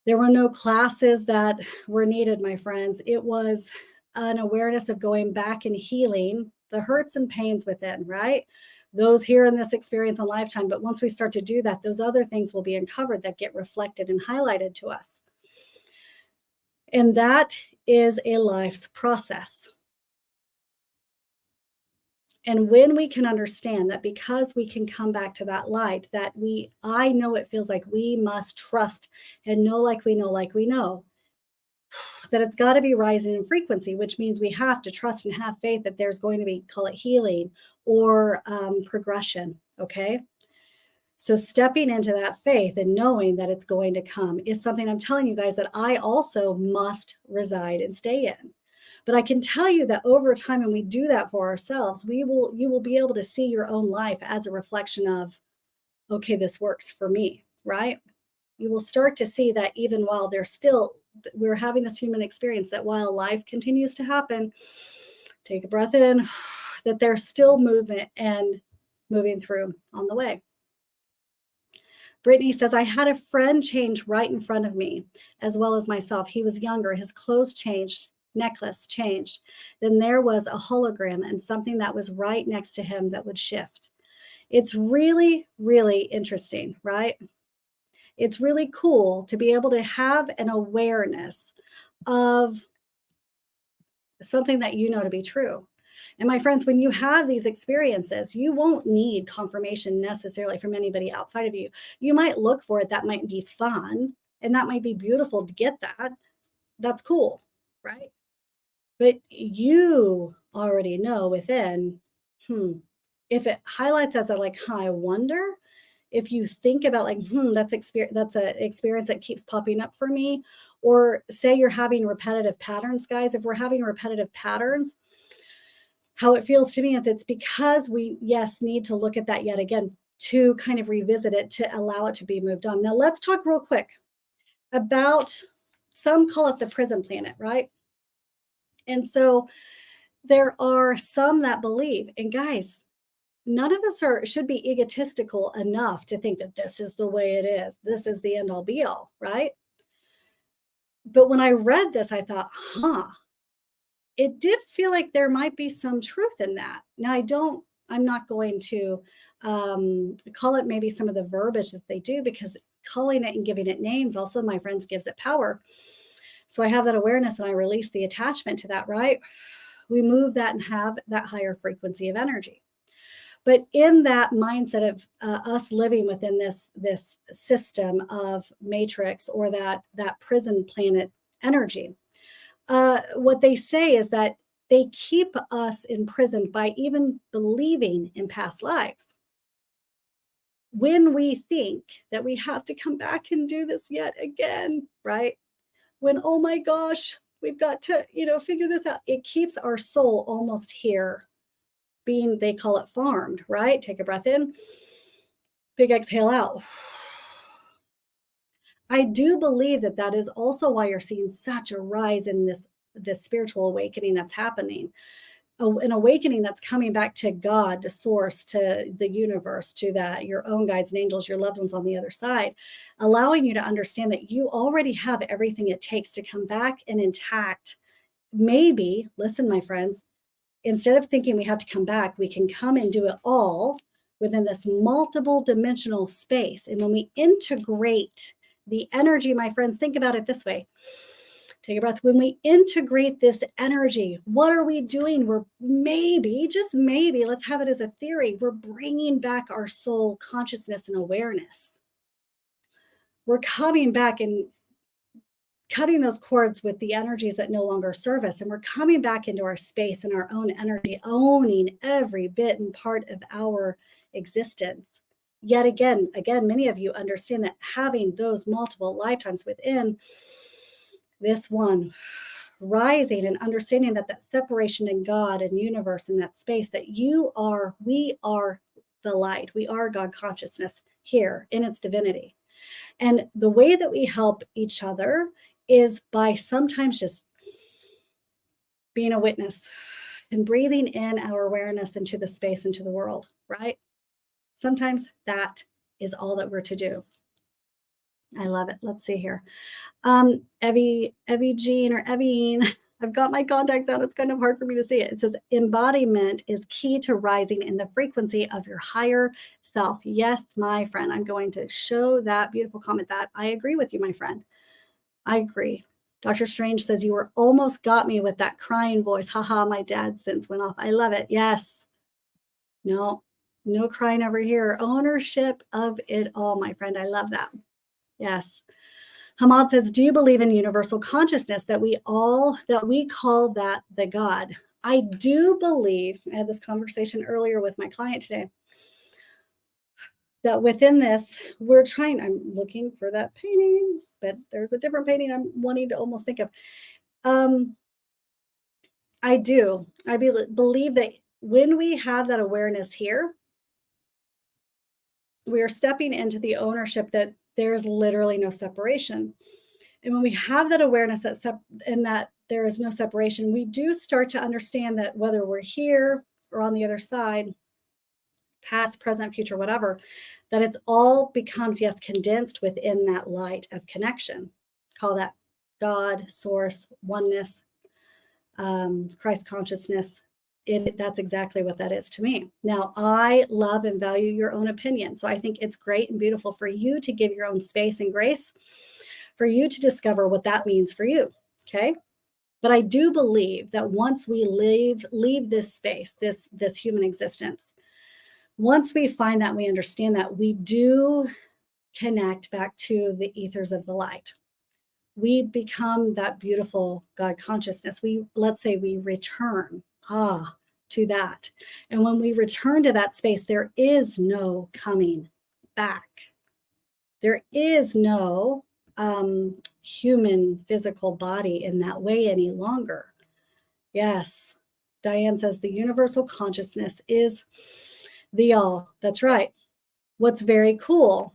Speaker 1: there were no classes that were needed, my friends. It was an awareness of going back and healing the hurts and pains within, right? Those here in this experience in lifetime. But once we start to do that, those other things will be uncovered that get reflected and highlighted to us. And that is a life's process. And when we can understand that, because we can come back to that light, that I know it feels like we must trust and know like we know, that it's got to be rising in frequency, which means we have to trust and have faith that there's going to be, call it healing or progression. Okay. So stepping into that faith and knowing that it's going to come is something I'm telling you guys that I also must reside and stay in. But I can tell you that over time, when we do that for ourselves, you will be able to see your own life as a reflection of, okay, this works for me, right? You will start to see that even while we're having this human experience, that while life continues to happen, take a breath in, that there's still movement and moving through on the way. Brittany says, I had a friend change right in front of me, as well as myself. He was younger, his clothes changed, necklace changed. Then there was a hologram and something that was right next to him that would shift. It's really, really interesting, right? It's really cool to be able to have an awareness of something that you know to be true. And my friends, when you have these experiences, you won't need confirmation necessarily from anybody outside of you. You might look for it. That might be fun. And that might be beautiful to get that. That's cool, right? But you already know within, if it highlights as I wonder, if you think about that's an experience that keeps popping up for me, or say you're having repetitive patterns, guys, if we're having repetitive patterns, how it feels to me is it's because we, need to look at that yet again to kind of revisit it, to allow it to be moved on. Now, let's talk real quick about, some call it the prison planet, right? And so there are some that believe, and guys, none of us should be egotistical enough to think that this is the way it is. This is the end all be all, right? But when I read this, I thought, it did feel like there might be some truth in that. Now, I'm not going to call it maybe some of the verbiage that they do, because calling it and giving it names also, my friends, gives it power. So I have that awareness and I release the attachment to that, right? We move that and have that higher frequency of energy. But in that mindset of us living within this system of matrix, or that prison planet energy, what they say is that they keep us imprisoned by even believing in past lives. When we think that we have to come back and do this yet again, right? When, oh my gosh, we've got to, figure this out. It keeps our soul almost here being, they call it farmed, right? Take a breath in, big exhale out. I do believe that that is also why you're seeing such a rise in this spiritual awakening that's happening. An awakening that's coming back to God, to source, to the universe, to that your own guides and angels, your loved ones on the other side, allowing you to understand that you already have everything it takes to come back and intact. Maybe, listen, my friends, instead of thinking we have to come back, we can come and do it all within this multiple dimensional space. And when we integrate the energy, my friends, think about it this way. Take a breath. When we integrate this energy, what are we doing? We're maybe, just maybe, let's have it as a theory, we're bringing back our soul consciousness and awareness. We're coming back and cutting those cords with the energies that no longer serve us. And we're coming back into our space and our own energy, owning every bit and part of our existence. Yet again, many of you understand that having those multiple lifetimes within this one, rising and understanding that separation in God and universe and that space, that we are the light. We are God consciousness here in its divinity. And the way that we help each other is by sometimes just being a witness and breathing in our awareness into the space, into the world, right? Sometimes that is all that we're to do. I love it. Let's see here. Evie Jean or Evine, I've got my contacts out. It's kind of hard for me to see it. It says embodiment is key to rising in the frequency of your higher self. Yes, my friend, I'm going to show that beautiful comment that I agree with you, my friend. I agree. Dr. Strange says you were almost got me with that crying voice. Haha, my dad's sense went off. I love it. Yes. No crying over here. Ownership of it all, my friend. I love that. Yes. Hamad says, do you believe in universal consciousness that we call that the God? I do believe, I had this conversation earlier with my client today, that within this, I'm looking for that painting, but there's a different painting I'm wanting to almost think of. I believe that when we have that awareness here, we are stepping into the ownership that there's literally no separation. And when we have that awareness that there is no separation, we do start to understand that whether we're here or on the other side, past, present, future, whatever, that it's all becomes, yes, condensed within that light of connection. Call that God, source, oneness, Christ consciousness. That's exactly what that is to me. Now, I love and value your own opinion. So I think it's great and beautiful for you to give your own space and grace for you to discover what that means for you. Okay. But I do believe that once we leave this space, this human existence, once we find that, we understand that, we do connect back to the ethers of the light. We become that beautiful God consciousness. Let's say we return to that. And when we return to that space, there is no coming back. There is no human physical body in that way any longer. Yes. Diane says the universal consciousness is the all. That's right. What's very cool,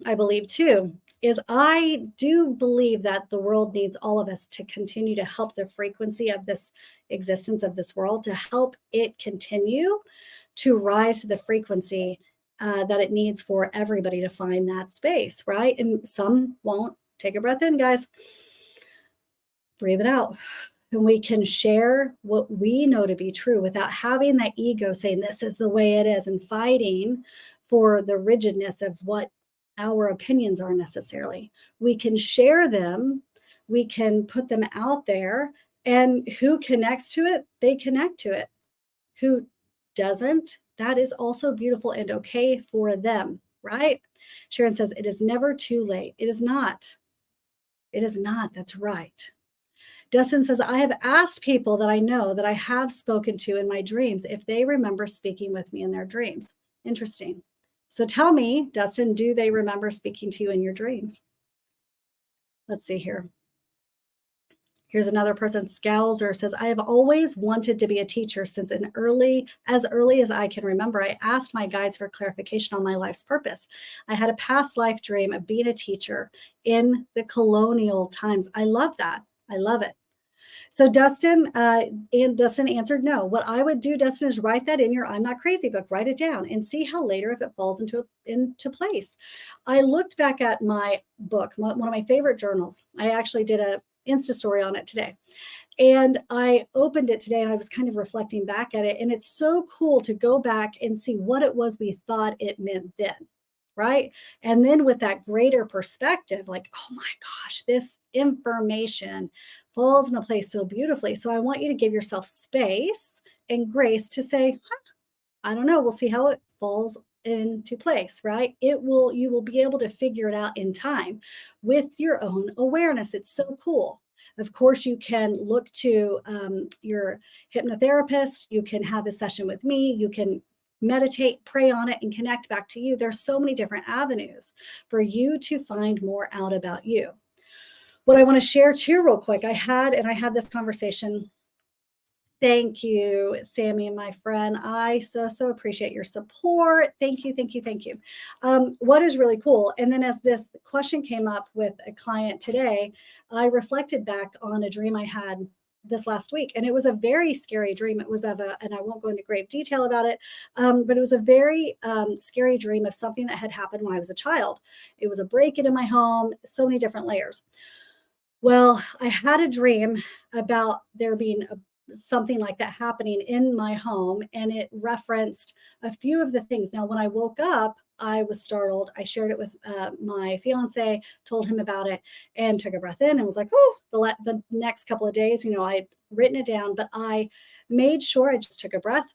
Speaker 1: I believe too, is I do believe that the world needs all of us to continue to help the frequency of this existence of this world, to help it continue to rise to the frequency that it needs for everybody to find that space, right? And some won't. Take a breath in, guys. Breathe it out. And we can share what we know to be true without having that ego saying this is the way it is and fighting for the rigidness of what our opinions are necessarily. We can share them. We can put them out there, and who connects to it, they connect to it. Who doesn't, that is also beautiful and okay for them, right? Sharon says, it is never too late. It is not. It is not. That's right. Dustin says, I have asked people that I know that I have spoken to in my dreams if they remember speaking with me in their dreams. Interesting. So tell me, Dustin, do they remember speaking to you in your dreams? Let's see here. Here's another person, Scowser says, I have always wanted to be a teacher since as early as I can remember. I asked my guides for clarification on my life's purpose. I had a past life dream of being a teacher in the colonial times. I love that. I love it. So Dustin answered no. What I would do, Dustin, is write that in your I'm Not Crazy book. Write it down and see how later if it falls into place. I looked back at my book, one of my favorite journals. I actually did a Insta story on it today. And I opened it today and I was kind of reflecting back at it. And it's so cool to go back and see what it was we thought it meant then. Right. And then with that greater perspective, like, oh my gosh, this information falls into place so beautifully. So I want you to give yourself space and grace to say, I don't know, we'll see how it falls into place, right? You will be able to figure it out in time with your own awareness. It's so cool. Of course, you can look to your hypnotherapist. You can have a session with me. You can meditate, pray on it, and connect back to you. There's so many different avenues for you to find more out about you. What I want to share too, real quick, I had this conversation. Thank you, Sammy, my friend. I so appreciate your support. Thank you. What is really cool, and then as this question came up with a client today, I reflected back on a dream I had this last week, and it was a very scary dream. It was and I won't go into great detail about it, but it was a very scary dream of something that had happened when I was a child. It was a break-in in my home, so many different layers. Well, I had a dream about there being something like that happening in my home, and it referenced a few of the things. Now, when I woke up, I was startled. I shared it with my fiance, told him about it, and took a breath in and was like, oh, the next couple of days, I'd written it down, but I made sure I just took a breath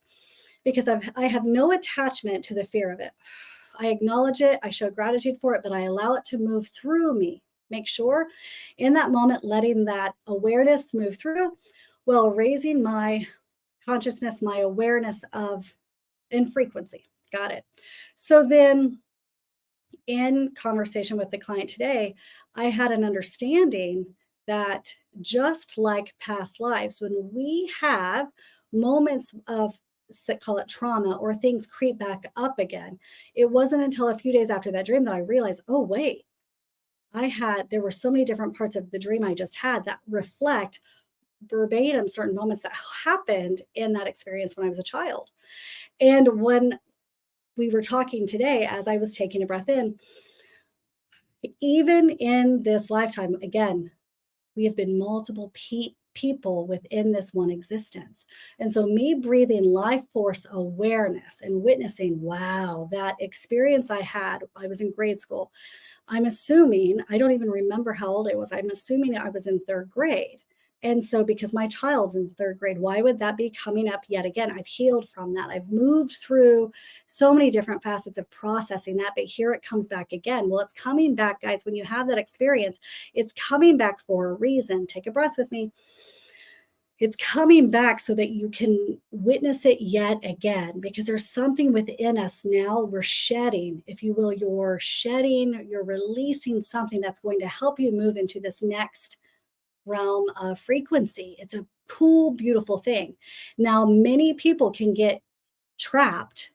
Speaker 1: because I have no attachment to the fear of it. I acknowledge it. I show gratitude for it, but I allow it to move through me. Make sure in that moment, letting that awareness move through, while raising my consciousness, my awareness of in frequency. Got it. So then in conversation with the client today, I had an understanding that just like past lives, when we have moments of, call it trauma, or things creep back up again, it wasn't until a few days after that dream that I realized, oh, wait, there were so many different parts of the dream I just had that reflect verbatim certain moments that happened in that experience when I was a child. And when we were talking today, as I was taking a breath in, even in this lifetime, again, we have been multiple people within this one existence. And so me breathing life force awareness and witnessing, wow, that experience I had, I was in grade school. I'm assuming, I don't even remember how old I was. I'm assuming I was in third grade. And so because my child's in third grade, why would that be coming up yet again? I've healed from that. I've moved through so many different facets of processing that, but here it comes back again. Well, it's coming back, guys. When you have that experience, it's coming back for a reason. Take a breath with me. It's coming back so that you can witness it yet again, because there's something within us now. We're shedding, if you will, you're releasing something that's going to help you move into this next realm of frequency. It's a cool, beautiful thing. Now, many people can get trapped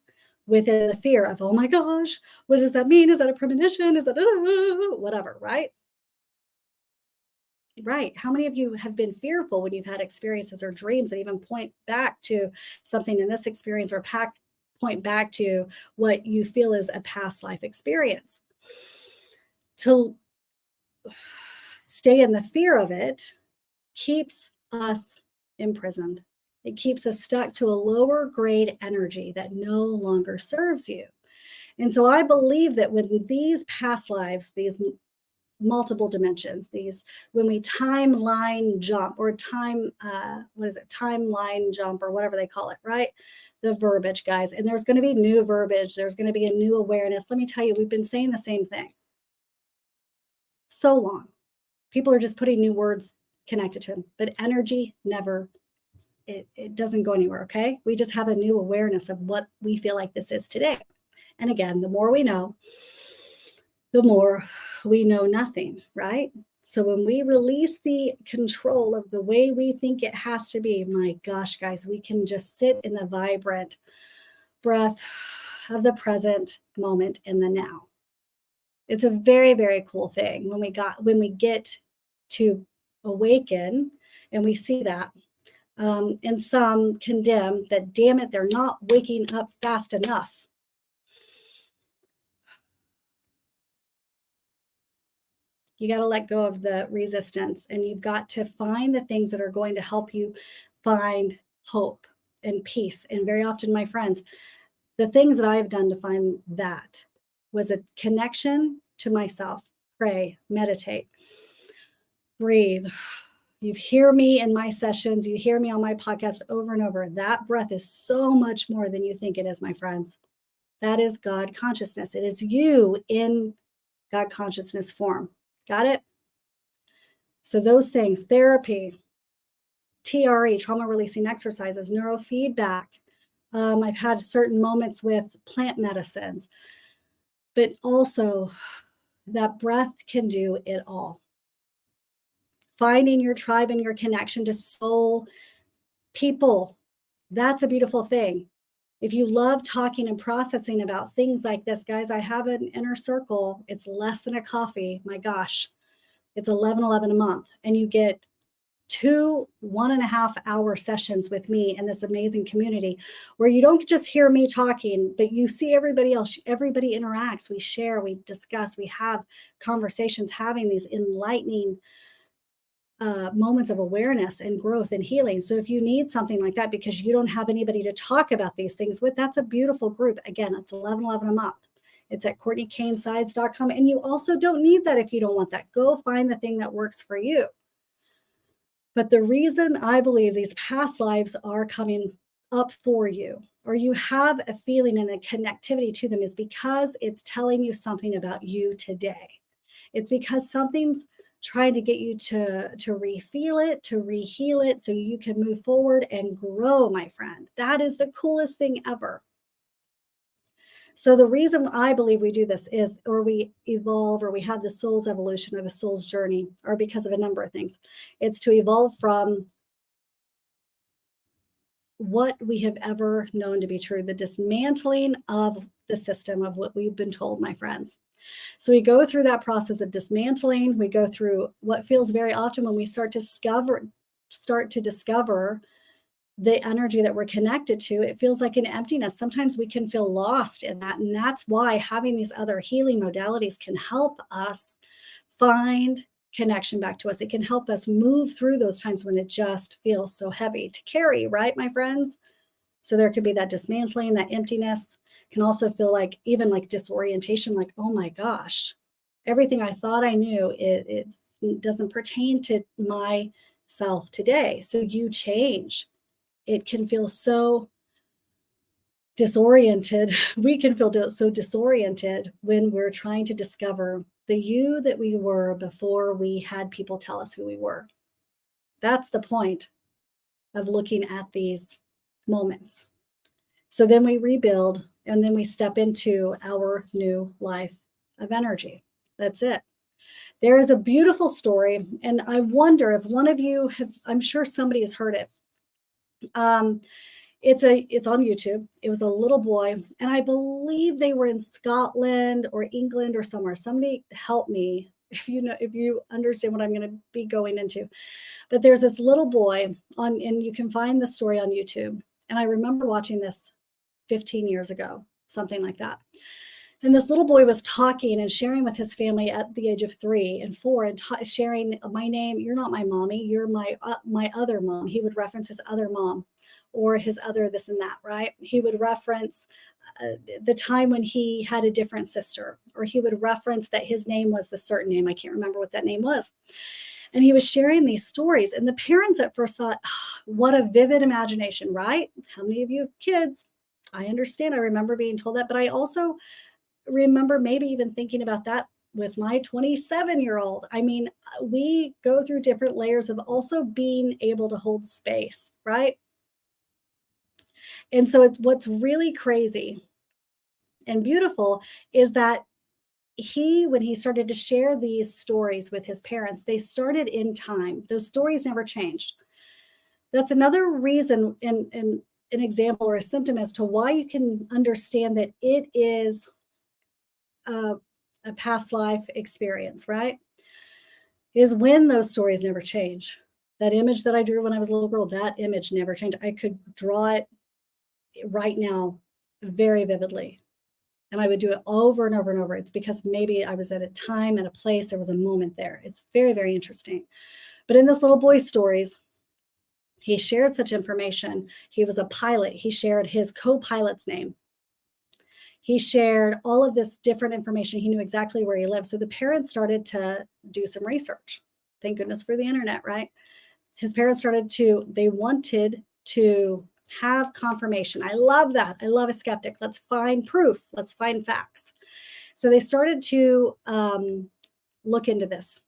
Speaker 1: within the fear of, oh my gosh, what does that mean? Is that a premonition? Is that whatever, right? Right. How many of you have been fearful when you've had experiences or dreams that even point back to something in this experience, or point back to what you feel is a past life experience? To stay in the fear of it keeps us imprisoned. It keeps us stuck to a lower grade energy that no longer serves you. And so I believe that when these past lives, these multiple dimensions, when we timeline jump, or timeline jump, or whatever they call it, right? The verbiage, guys. And there's going to be new verbiage. There's going to be a new awareness. Let me tell you, we've been saying the same thing so long. People are just putting new words connected to him, but energy never, it doesn't go anywhere. Okay. We just have a new awareness of what we feel like this is today. And again, the more we know, the more we know nothing, right? So when we release the control of the way we think it has to be, my gosh, guys, we can just sit in the vibrant breath of the present moment in the now. It's a very, very cool thing when we get to awaken and we see that. And some condemn that, damn it, they're not waking up fast enough. You got to let go of the resistance, and you've got to find the things that are going to help you find hope and peace. And very often, my friends, the things that I've done to find that was a connection to myself. Pray, meditate, breathe. You hear me in my sessions, you hear me on my podcast over and over. That breath is so much more than you think it is, my friends. That is God consciousness. It is you in God consciousness form. Got it? So those things, therapy, TRE, trauma releasing exercises, neurofeedback. I've had certain moments with plant medicines, but also that breath can do it all. Finding your tribe and your connection to soul people, that's a beautiful thing. If you love talking and processing about things like this, guys, I have an inner circle. It's less than a coffee. My gosh, it's $11.11 a month. And you get 2 1.5-hour sessions with me in this amazing community where you don't just hear me talking, but you see everybody else. Everybody interacts. We share, we discuss, we have conversations, having these enlightening moments of awareness and growth and healing. So if you need something like that because you don't have anybody to talk about these things with, that's a beautiful group. Again, it's $11.11 a month. It's at CourtneyKaneSides.com. And you also don't need that if you don't want that. Go find the thing that works for you. But the reason I believe these past lives are coming up for you, or you have a feeling and a connectivity to them, is because it's telling you something about you today. It's because something's trying to get you to refeel it, to reheal it, so you can move forward and grow, my friend. That is the coolest thing ever. So the reason I believe we do this is, or we evolve, or we have the soul's evolution or the soul's journey, are because of a number of things. It's to evolve from what we have ever known to be true, the dismantling of the system of what we've been told, my friends. So we go through that process of dismantling. We go through what feels very often when we start to discover the energy that we're connected to, it feels like an emptiness. Sometimes we can feel lost in that. And that's why having these other healing modalities can help us find connection back to us. It can help us move through those times when it just feels so heavy to carry, right, my friends? So there could be that dismantling, that emptiness. Can also feel like even like disorientation, like, oh my gosh, everything I thought I knew, it doesn't pertain to myself today. So you change. It can feel so disoriented. We can feel so disoriented when we're trying to discover the you that we were before we had people tell us who we were. That's the point of looking at these moments. So then we rebuild, and then we step into our new life of energy. That's it. There is a beautiful story, and I wonder if one of you I'm sure somebody has heard it. It's on YouTube. It was a little boy, and I believe they were in Scotland or England or somewhere. Somebody help me if you understand what I'm going to be going into. But there's this little boy and you can find the story on YouTube. And I remember watching this 15 years ago, something like that. And this little boy was talking and sharing with his family at the age of 3 and 4 and sharing, my name, you're not my mommy, you're my other mom. He would reference his other mom or his other this and that, right? He would reference the time when he had a different sister, or he would reference that his name was the certain name. I can't remember what that name was. And he was sharing these stories. And the parents at first thought, oh, what a vivid imagination, right? How many of you have kids? I understand. I remember being told that, but I also remember maybe even thinking about that with my 27-year-old. I mean, we go through different layers of also being able to hold space, right? And so what's really crazy and beautiful is that when he started to share these stories with his parents, they started in time. Those stories never changed. That's another reason and an example or a symptom as to why you can understand that it is a past life experience, right? Is when those stories never change. That image that I drew when I was a little girl, that image never changed. I could draw it right now very vividly. And I would do it over and over and over. It's because maybe I was at a time and a place, there was a moment there. It's very, very interesting. But in this little boy's stories, he shared such information. He was a pilot. He shared his co-pilot's name. He shared all of this different information. He knew exactly where he lived. So the parents started to do some research. Thank goodness for the internet, right? His parents they wanted to have confirmation. I love that. I love a skeptic. Let's find proof. Let's find facts. So they started to look into this.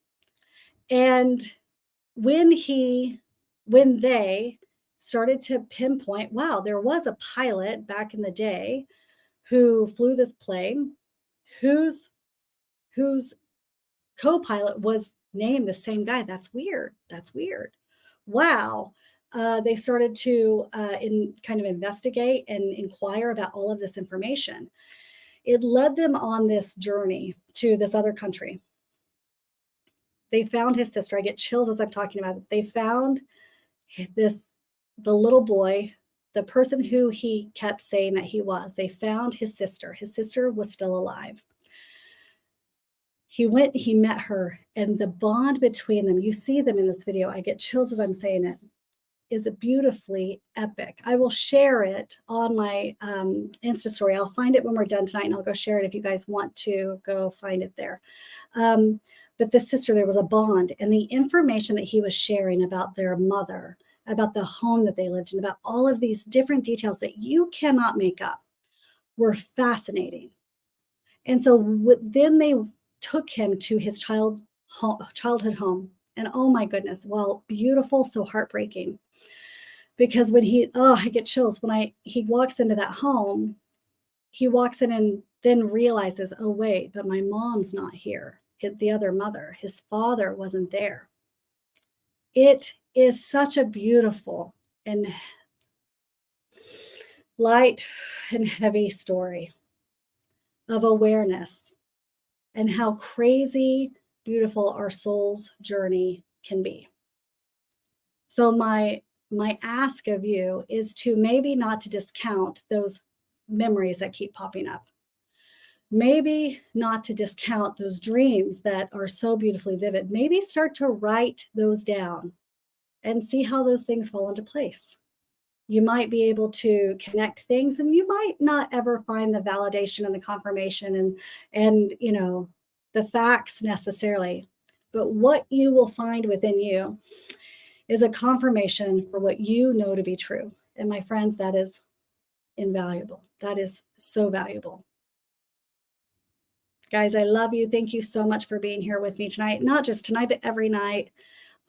Speaker 1: And when they started to pinpoint, wow, there was a pilot back in the day who flew this plane, whose co-pilot was named the same guy. That's weird. That's weird. Wow. They started to kind of investigate and inquire about all of this information. It led them on this journey to this other country. They found his sister. I get chills as I'm talking about it. They found the little boy, the person who he kept saying that he was. They found his sister. His sister was still alive. He met her, and the bond between them, you see them in this video. I get chills as I'm saying it. Is beautifully epic. I will share it on my Insta story. I'll find it when we're done tonight, and I'll go share it if you guys want to go find it there. But the sister, there was a bond, and the information that he was sharing about their mother, about the home that they lived in, about all of these different details that you cannot make up, were fascinating. And so then they took him to his childhood home. And oh my goodness, well, beautiful, so heartbreaking. Because when I get chills when he walks into that home, he walks in and then realizes, oh wait, but my mom's not here. The other mother, his father wasn't there. It is such a beautiful and light and heavy story of awareness and how crazy beautiful our soul's journey can be. So my ask of you is to maybe not to discount those memories that keep popping up. Maybe not to discount those dreams that are so beautifully vivid. Maybe start to write those down and see how those things fall into place. You might be able to connect things, and you might not ever find the validation and the confirmation and the facts necessarily. But what you will find within you is a confirmation for what you know to be true. And my friends, that is invaluable. That is so valuable. Guys, I love you. Thank you so much for being here with me tonight. Not just tonight, but every night.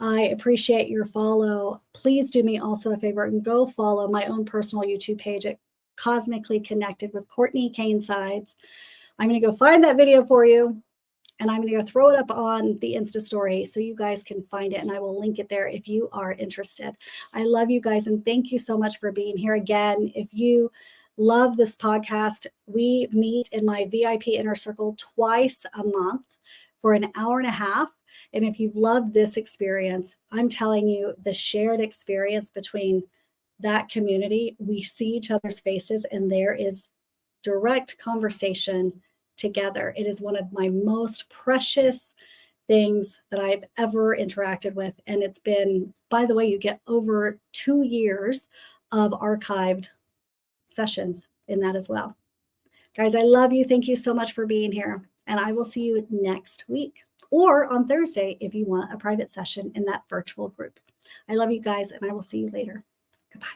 Speaker 1: I appreciate your follow. Please do me also a favor and go follow my own personal YouTube page at Cosmically Connected with Cortney Kane Sides. I'm going to go find that video for you, and I'm going to go throw it up on the Insta story so you guys can find it, and I will link it there if you are interested. I love you guys, and thank you so much for being here again. If you love this podcast, we meet in my VIP Inner Circle twice a month for an hour and a half. And if you've loved this experience, I'm telling you, the shared experience between that community, we see each other's faces and there is direct conversation together. It is one of my most precious things that I've ever interacted with. And it's been, by the way, you get over 2 years of archived sessions in that as well. Guys, I love you. Thank you so much for being here. And I will see you next week or on Thursday if you want a private session in that virtual group. I love you guys, and I will see you later. Goodbye.